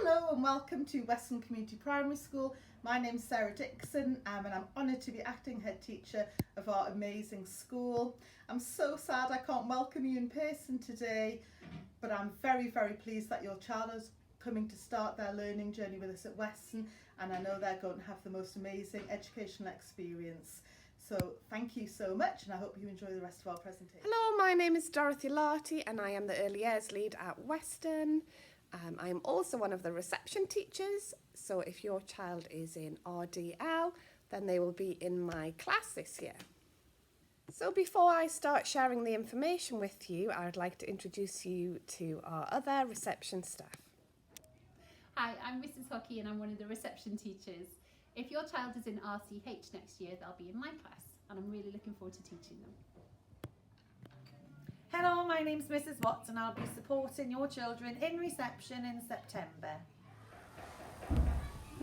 Hello and welcome to Weston Community Primary School. My name's Sarah Dixon and I'm honoured to be acting head teacher of our amazing school. I'm so sad I can't welcome you in person today, but I'm very pleased that your child is coming to start their learning journey with us at Weston, and I know they're going to have the most amazing educational experience. So thank you so much, and I hope you enjoy the rest of our presentation. Hello, my name is Dorothy Larty and I am the Early Years Lead at Weston. I am also one of the reception teachers, so if your child is in RDL, then they will be in my class this year. So before I start sharing the information with you, I would like to introduce you to our other reception staff. Hi, I'm Mrs. Hockey and I'm one of the reception teachers. If your child is in RCH next year, they'll be in my class and I'm really looking forward to teaching them. Hello, my name's Mrs. Watts and I'll be supporting your children in reception in September.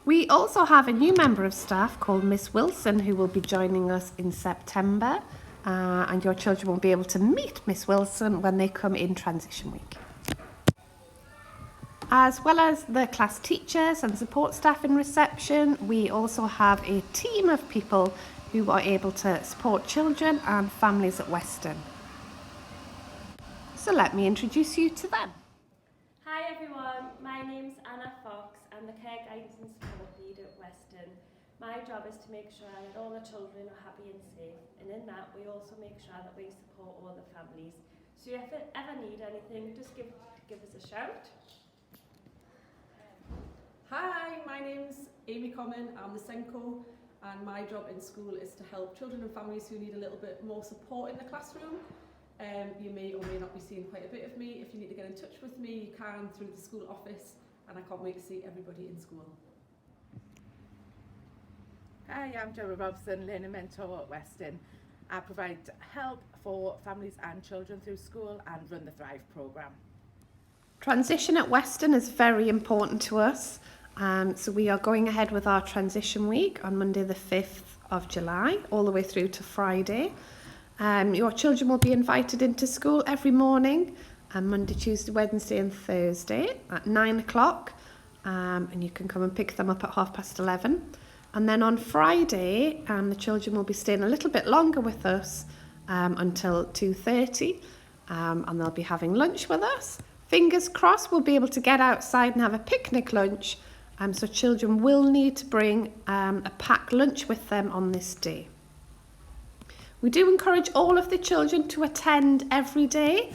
We also have a new member of staff called Miss Wilson who will be joining us in September, and your children will be able to meet Miss Wilson when they come in transition week. As well as the class teachers and support staff in reception, we also have a team of people who are able to support children and families at Weston. So let me introduce you to them. Hi everyone, my name's Anna Fox. I'm the Care Guidance and Support Lead at Weston. My job is to make sure that all the children are happy and safe, and in that we also make sure that we support all the families. So if you ever need anything, just give us a shout. Hi, my name's Amy Common. I'm the Senko, and my job in school is to help children and families who need a little bit more support in the classroom. You may or may not be seeing quite a bit of me. If you need to get in touch with me, you can through the school office, and I can't wait to see everybody in school. Hi, I'm Gemma Robson, Learning Mentor at Weston. I provide help for families and children through school and run the Thrive programme. Transition at Weston is very important to us. So we are going ahead with our transition week on Monday the 5th of July, all the way through to Friday. Your children will be invited into school every morning, Monday, Tuesday, Wednesday and Thursday at 9 o'clock. And you can come and pick them up at 11:30. And then on Friday, the children will be staying a little bit longer with us until 2:30. And they'll be having lunch with us. Fingers crossed we'll be able to get outside and have a picnic lunch. So children will need to bring a packed lunch with them on this day. We do encourage all of the children to attend every day,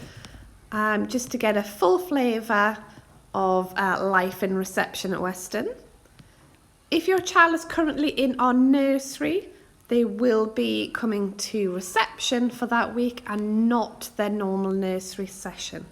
just to get a full flavour of life in reception at Weston. If your child is currently in our nursery, they will be coming to reception for that week and not their normal nursery session.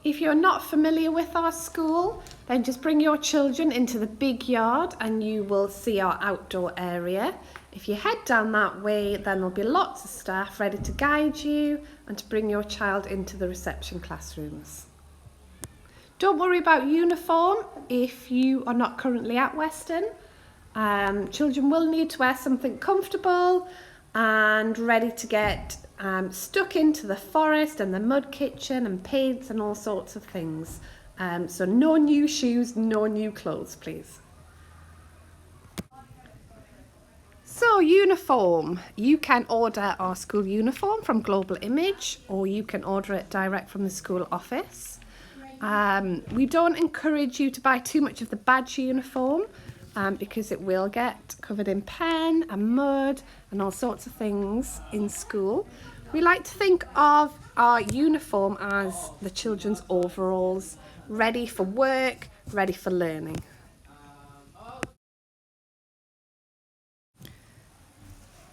If you're not familiar with our school, then just bring your children into the big yard and you will see our outdoor area. If you head down that way, then there'll be lots of staff ready to guide you and to bring your child into the reception classrooms. Don't worry about uniform if you are not currently at Weston. Children will need to wear something comfortable and ready to get stuck into the forest and the mud kitchen and paints and all sorts of things. So no new shoes, no new clothes, please. So uniform, you can order our school uniform from Global Image or you can order it direct from the school office. We don't encourage you to buy too much of the badge uniform because it will get covered in pen and mud and all sorts of things in school. We like to think of our uniform as the children's overalls, ready for work, ready for learning.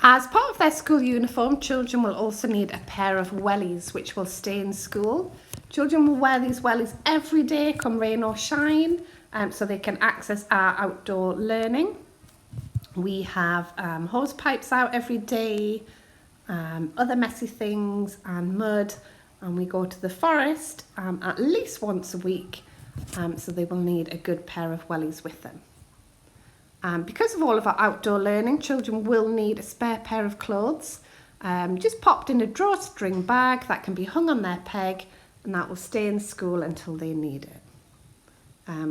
As part of their school uniform, children will also need a pair of wellies which will stay in school. Children will wear these wellies every day, come rain or shine, so they can access our outdoor learning. We have hose pipes out every day, other messy things and mud, and we go to the forest at least once a week, so they will need a good pair of wellies with them. Because of all of our outdoor learning, children will need a spare pair of clothes, just popped in a drawstring bag that can be hung on their peg, and that will stay in school until they need it.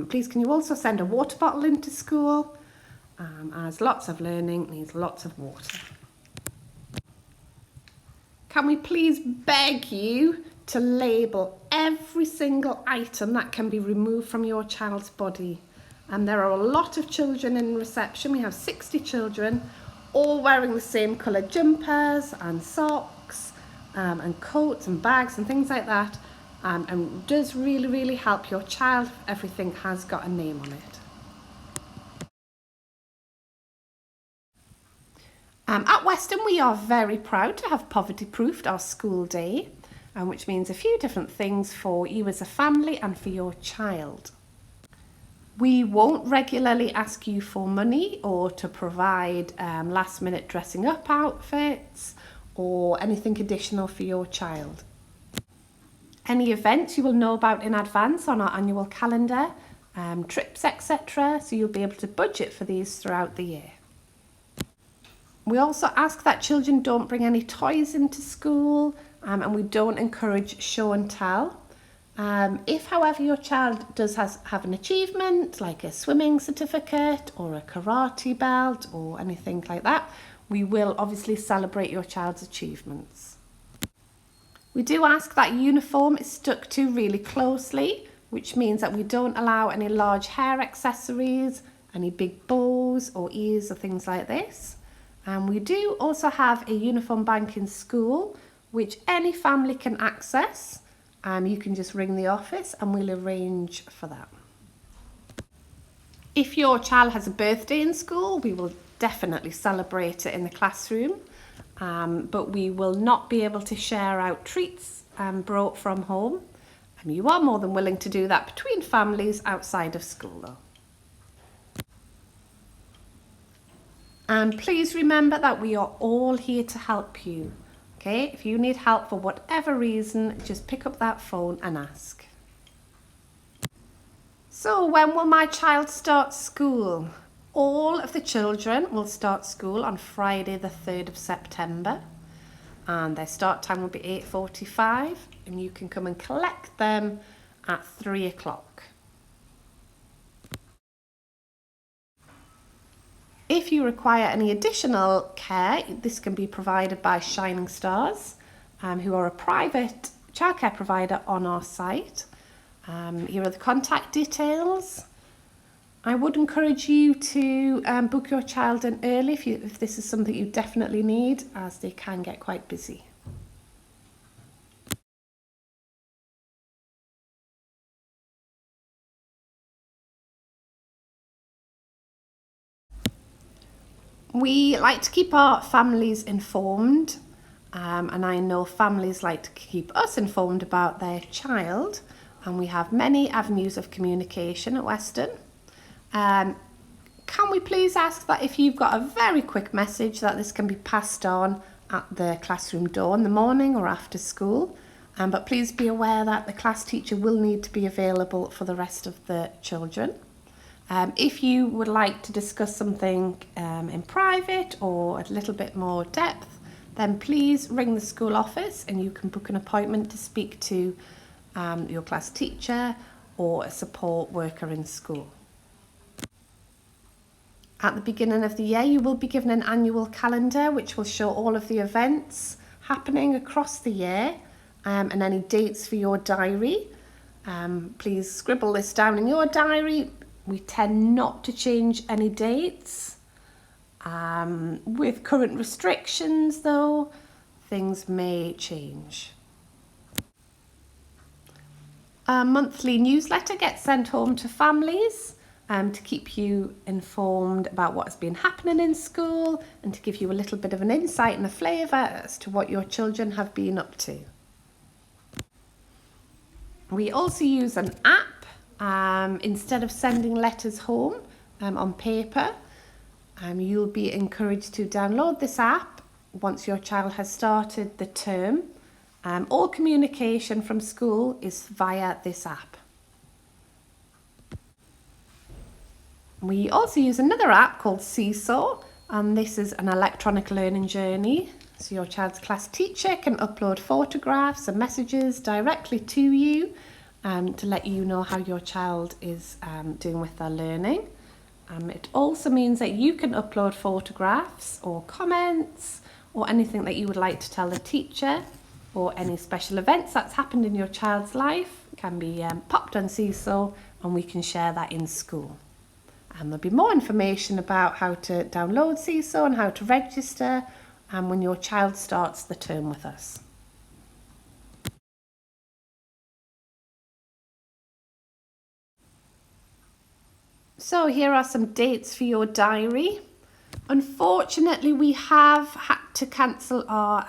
Please can you also send a water bottle into school, as lots of learning needs lots of water. Can we please beg you to label every single item that can be removed from your child's body? And there are a lot of children in reception. We have 60 children, all wearing the same coloured jumpers and socks and coats and bags and things like that. And does really help your child if everything has got a name on it. At Weston, we are very proud to have poverty-proofed our school day, which means a few different things for you as a family and for your child. We won't regularly ask you for money or to provide last-minute dressing up outfits or anything additional for your child. Any events you will know about in advance on our annual calendar, trips, etc. So you'll be able to budget for these throughout the year. We also ask that children don't bring any toys into school, and we don't encourage show and tell. If, however, your child does have an achievement, like a swimming certificate or a karate belt or anything like that, we will obviously celebrate your child's achievements. We do ask that uniform is stuck to really closely, which means that we don't allow any large hair accessories, any big bows or ears or things like this. And we do also have a uniform bank in school, which any family can access. You can just ring the office and we'll arrange for that. If your child has a birthday in school, we will definitely celebrate it in the classroom, but we will not be able to share out treats brought from home. You are more than willing to do that between families outside of school though. And please remember that we are all here to help you. Okay, if you need help for whatever reason, just pick up that phone and ask. So when will my child start school? All of the children will start school on Friday the 3rd of September. And their start time will be 8:45 and you can come and collect them at 3 o'clock. If you require any additional care, this can be provided by Shining Stars, who are a private childcare provider on our site. Here are the contact details. I would encourage you to book your child in early if this is something you definitely need, as they can get quite busy. We like to keep our families informed, and I know families like to keep us informed about their child, and we have many avenues of communication at Weston. Can we please ask that if you've got a very quick message, that this can be passed on at the classroom door in the morning or after school, but please be aware that the class teacher will need to be available for the rest of the children. If you would like to discuss something in private or a little bit more depth, then please ring the school office and you can book an appointment to speak to your class teacher or a support worker in school. At the beginning of the year, you will be given an annual calendar which will show all of the events happening across the year and any dates for your diary. Please scribble this down in your diary. We tend not to change any dates. With current restrictions though, things may change. A monthly newsletter gets sent home to families to keep you informed about what has been happening in school and to give you a little bit of an insight and a flavour as to what your children have been up to. We also use an app instead of sending letters home on paper. You'll be encouraged to download this app once your child has started the term. All communication from school is via this app. We also use another app called Seesaw, and this is an electronic learning journey. So your child's class teacher can upload photographs and messages directly to you, to let you know how your child is doing with their learning. It also means that you can upload photographs or comments or anything that you would like to tell the teacher, or any special events that's happened in your child's life can be popped on Seesaw, and we can share that in school. And there'll be more information about how to download Seesaw and how to register when your child starts the term with us. So here are some dates for your diary. Unfortunately, we have had to cancel our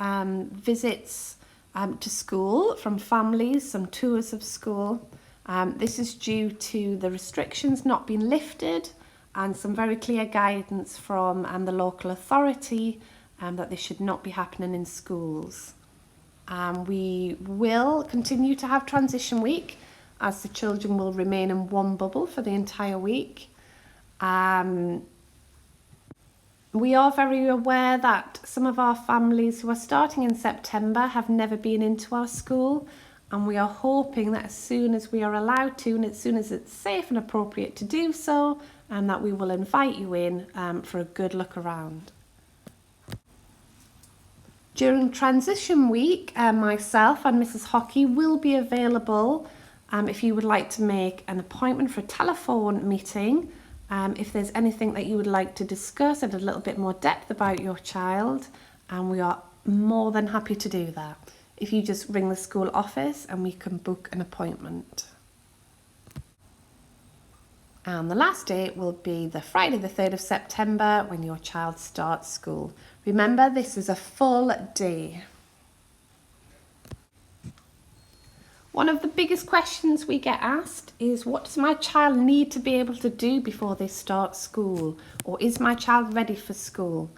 visits to school from families, some tours of school. This is due to the restrictions not being lifted and some very clear guidance from the local authority that this should not be happening in schools. We will continue to have transition week, as the children will remain in one bubble for the entire week. We are very aware that some of our families who are starting in September have never been into our school, and we are hoping that as soon as we are allowed to, and as soon as it's safe and appropriate to do so, and that we will invite you in for a good look around. During transition week, myself and Mrs. Hockey will be available if you would like to make an appointment for a telephone meeting. If there's anything that you would like to discuss at a little bit more depth about your child, and we are more than happy to do that. If you just ring the school office and we can book an appointment. And the last date will be the Friday the 3rd of September when your child starts school. Remember, this is a full day. One of the biggest questions we get asked is, what does my child need to be able to do before they start school? Or is my child ready for school?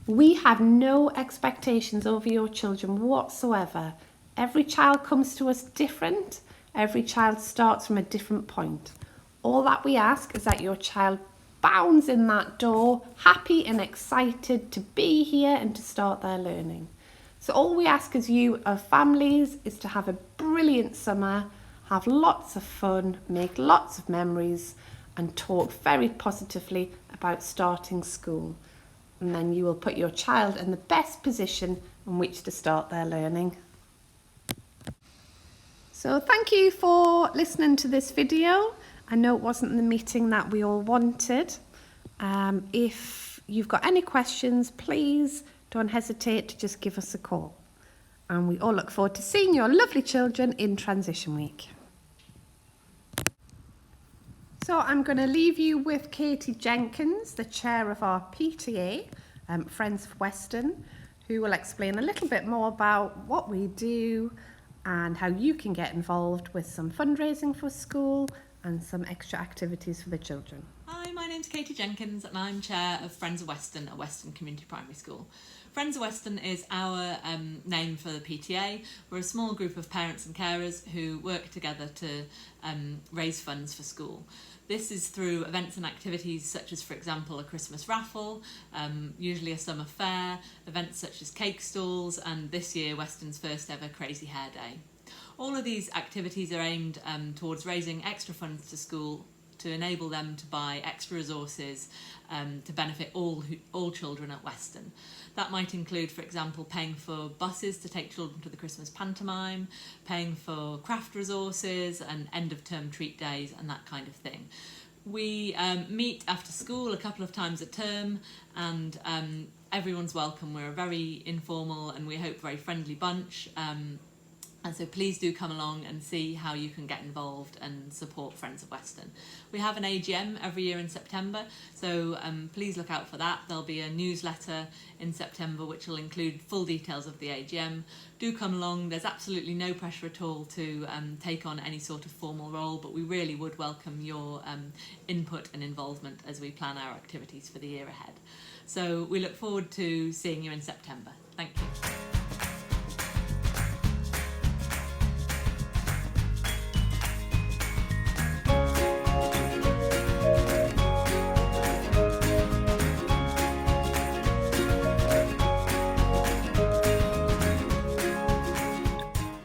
We have no expectations over your children whatsoever. Every child comes to us different. Every child starts from a different point. All that we ask is that your child bounds in that door, happy and excited to be here and to start their learning. So all we ask as you as families is to have a brilliant summer, have lots of fun, make lots of memories, and talk very positively about starting school. And then you will put your child in the best position in which to start their learning. So thank you for listening to this video. I know it wasn't the meeting that we all wanted. If you've got any questions, please don't hesitate to just give us a call. And we all look forward to seeing your lovely children in transition week. So I'm going to leave you with Katie Jenkins, the chair of our PTA, Friends of Weston, who will explain a little bit more about what we do and how you can get involved with some fundraising for school and some extra activities for the children. Hi, my name's Katie Jenkins and I'm Chair of Friends of Weston at Weston Community Primary School. Friends of Weston is our name for the PTA. We're a small group of parents and carers who work together to raise funds for school. This is through events and activities such as, for example, a Christmas raffle, usually a summer fair, events such as cake stalls, and this year Weston's first ever Crazy Hair Day. All of these activities are aimed towards raising extra funds to school to enable them to buy extra resources to benefit all children at Weston. That might include, for example, paying for buses to take children to the Christmas pantomime, paying for craft resources and end-of-term treat days and that kind of thing. We meet after school a couple of times a term, and everyone's welcome. We're a very informal and we hope very friendly bunch. And so please do come along and see how you can get involved and support Friends of Weston. We have an AGM every year in September, so please look out for that. There'll be a newsletter in September which will include full details of the AGM. Do come along. There's absolutely no pressure at all to take on any sort of formal role, but we really would welcome your input and involvement as we plan our activities for the year ahead. So we look forward to seeing you in September. Thank you.